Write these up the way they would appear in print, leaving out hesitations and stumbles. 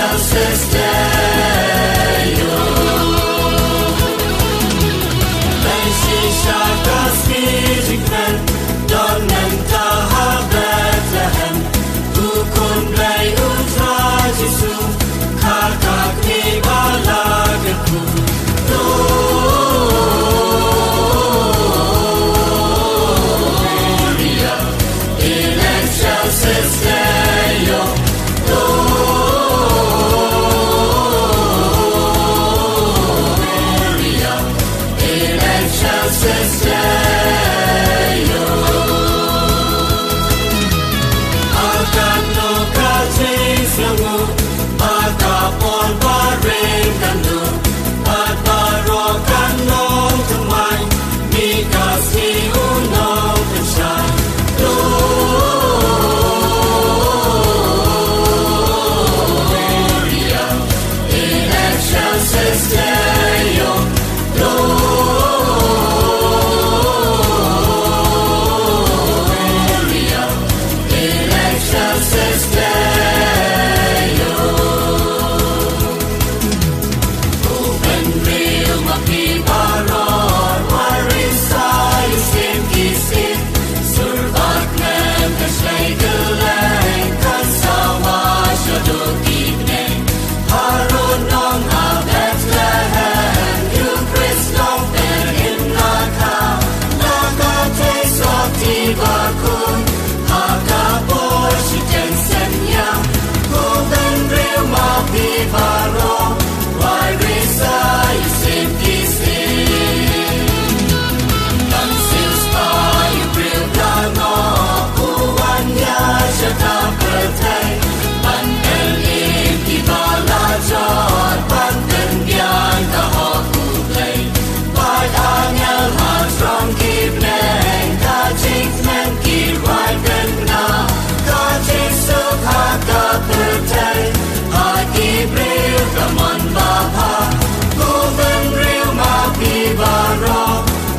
excelsis Deo. Lensi shakas mijikmen, donen taha Bethlehem, ukun blei utra Jesu, kakak ni balagaku. Gloria in excelsis Deo. Gloria in excelsis Deo. Alcano katis langu, akapon paring kandu, atbarokan nong tumay, mikasi unong pensay. Gloria in excelsis Deo. Gloria in excelsis Deo. Open real makibaron, warisay sin kisip, survat men kaslaygalay, kansawa shadukibne, harun nong a Bethlehem, you Christong ben imnaka, nakate swati bakun, hakapor shiten senya, open real makibaron, warisay sin kisip. Tansis tayo brilano, uwanya siya kapatay, pandalim ibalajot, pandengyan kahakuplay, pag-anyal hatrong kibneng, kajikmen kirwaigan na, kajisok hakapatay, hakibril kamon bapa, uben real mapibaro,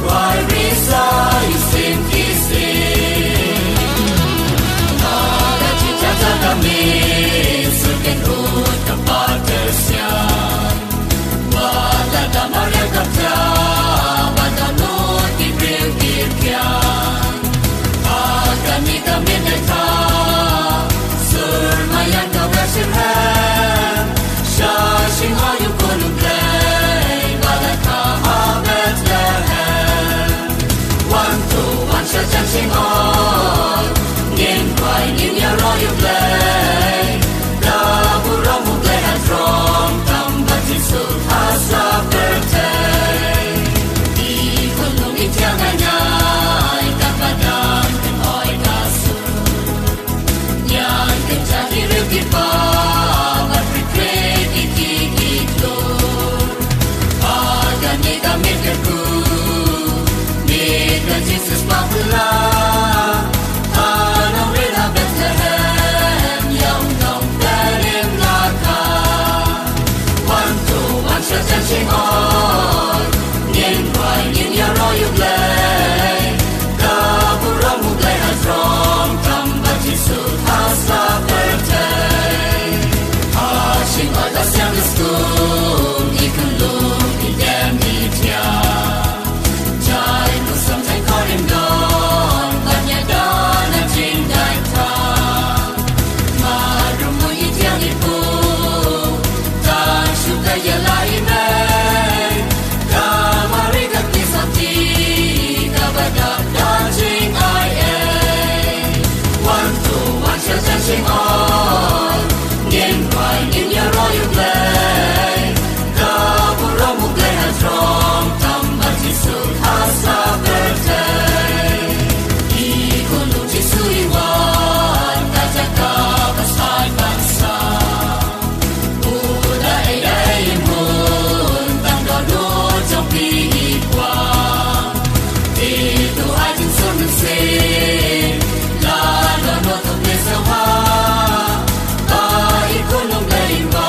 wairisa isim kisip. Cita-cita kami sukin ut kepadasian, wala damar yang kapta, badanut ibril kirkian, akan kami neta, surmayan kawasirhem, shashing hayuk kulublay, balaka Bethlehem. One to one shall dancing on, nin kwai nin ya royal play, the burong who play has from tambat isul hasa birthday. Ikulung itianganyay, kapadang tinoy kasu, nyan kencah hiril kipa, berfikir ikikiklur, agani kami kerku, Mika Jesus Mapula, Anong Rila Bethlehem, Yang Nong Dalim Laka, one to one shall dancing on, Nin Rai Nin Ya Royal Play, the Burong who play has from Tambat Jisul Hasa Birthday, Hashing Odas Yang Iskun, Ikulung Idem Itya, Jai Nusam Tay Korim Don, Banya Don at Jindai Ta, Marumu Ityang Ipu, Tan Shuka Yalai May, Kamarigat Nisati, Kabadak Dajing IA, one to one shall dancing on, Nin Rai Nin Ya Royal Play, the Burong who play has from Tambat Jisul Hasa Birthday. Ikulung Jisu Iwan, Kajaka Pasay Bansa, Uda Eda Imun, Tanggalot Jong Piikwan, Itu Ajin Surun Sin, Lalo Notok Nesawa, Ikulung Galimba,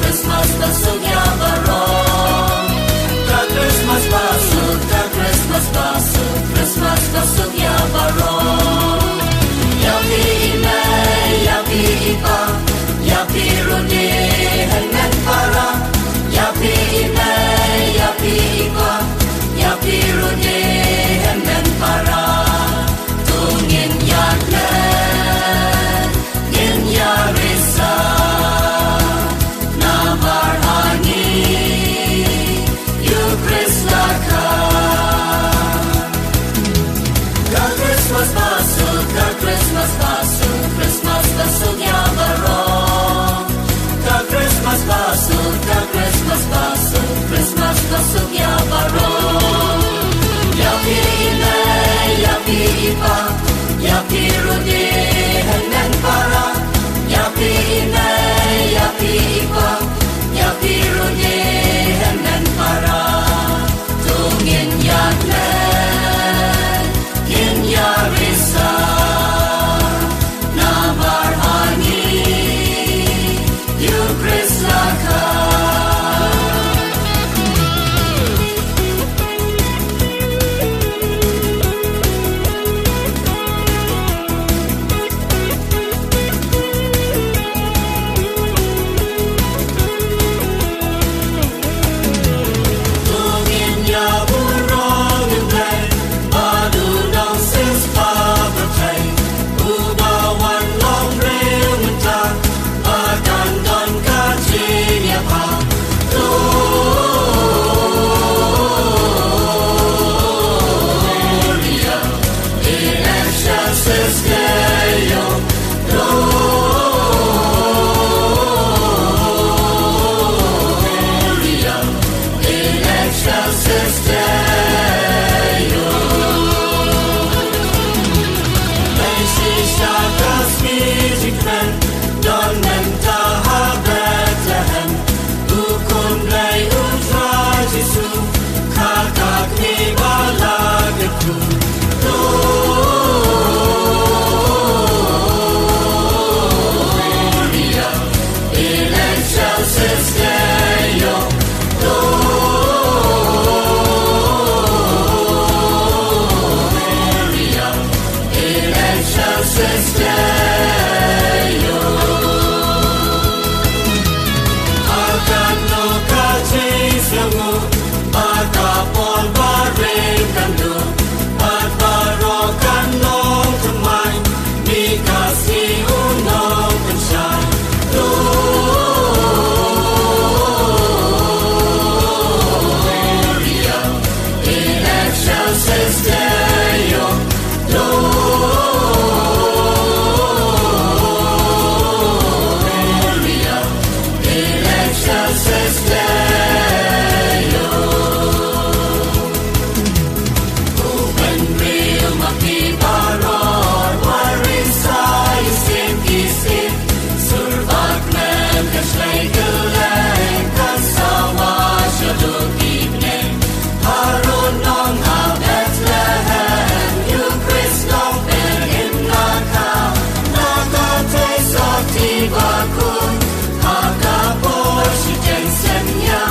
Christmas pasuk ya barong. Ka Christmas pasuk, ka Christmas pasuk, Christmas pasuk ya barong. Ya pi inai, ya pi ipa, ya pi runi hengan para. Ya pi inai, ya pi ipa, ya pi runi hengan para. Tungin yaklen, ngin ya risa. Christmas pasuk ya barong. Ka Christmas pasuk, ka Christmas pasuk, Christmas pasuk ya barong. Ya pi inai, ya pi ipa, ya pi rudi hengan para. Ya pi inai, ya pi ipa, ya pi rudi hengan para. Tungin yaklen, kin ya risa. Haka por si ten senya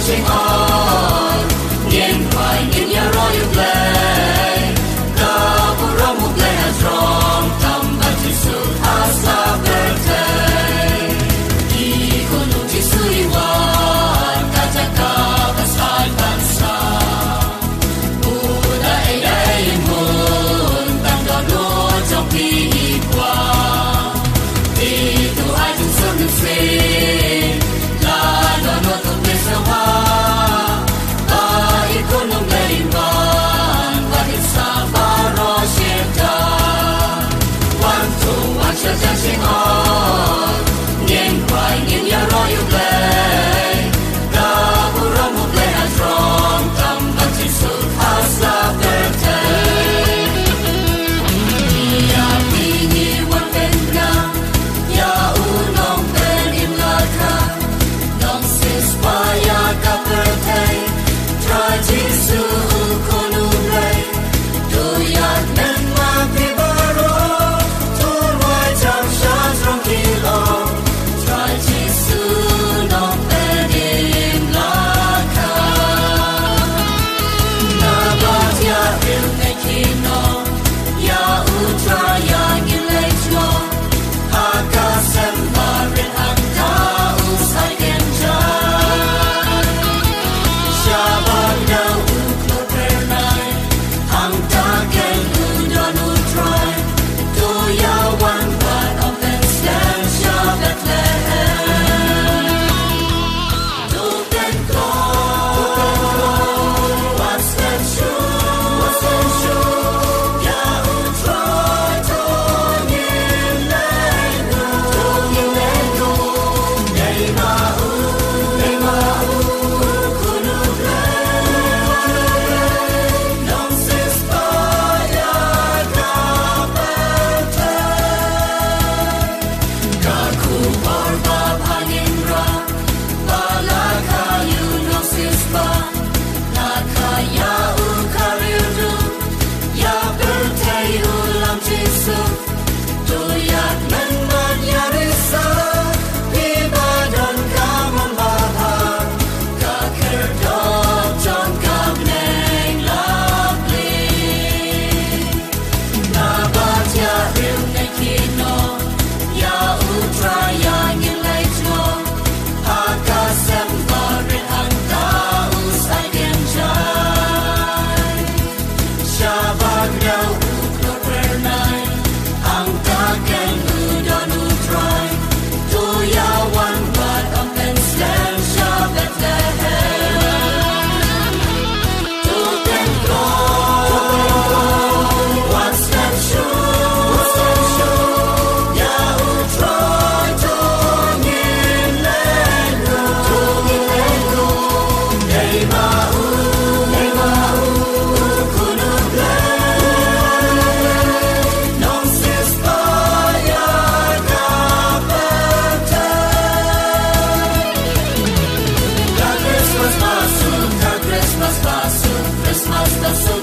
chinh on nghiền hoài nghiền nhà rồi yêu lệ ta cũng rong một lệ hạt rong tâm bát Giêsu asa birthday đi con nụ Giêsu iwan kata kata sai bansa Buddha ai mun tăng đo nô trong kỳ qua đi tu ai chúng sớm được sinh là đo nô tu biết sao ha ta ít con nông đầy van và ít xa ba ro ta quan tu quan cha cha sinh on nghiền hoài nghiền nhà rồi yêu lệ ta cũng rong một lệ hạt rong tâm bát Giêsu asa birthday ya pini wan benga ya unong ben im laka nong sis pa ya ka birthday tra Giêsu konum lay tu ya nen ma pi baro tu mai chang sha trong kilo tra Giêsu nong ben im laka na ba ya il ne kino ya utra ya ngilechno akasem barin anta usai kenja Shabbat na uklo pernai anta ken udon utrai to ya one part of the stand Shabbat lehem to ben ko what's that show ya utrai to ngilego nei ma kunub le non si spaglia capete kaku orba paninra balaka you non si spa laka ya ukariudu ya birthday ulam Giêsu tu ya men man yarisa ibadon kamon baba ka kerdok trong cam neng lovely na bat ya rim ne kino ya utra ya ngilechno akasem barin anta usai genjai Shabbat na uklo pernai ang taken udon utrai to ya one part of Bethlehem Shabbat lehem to ben ko what's that show ya utrai to ngilego nei ma kunub le non si spaglia capete la Christmas basu Christmas basu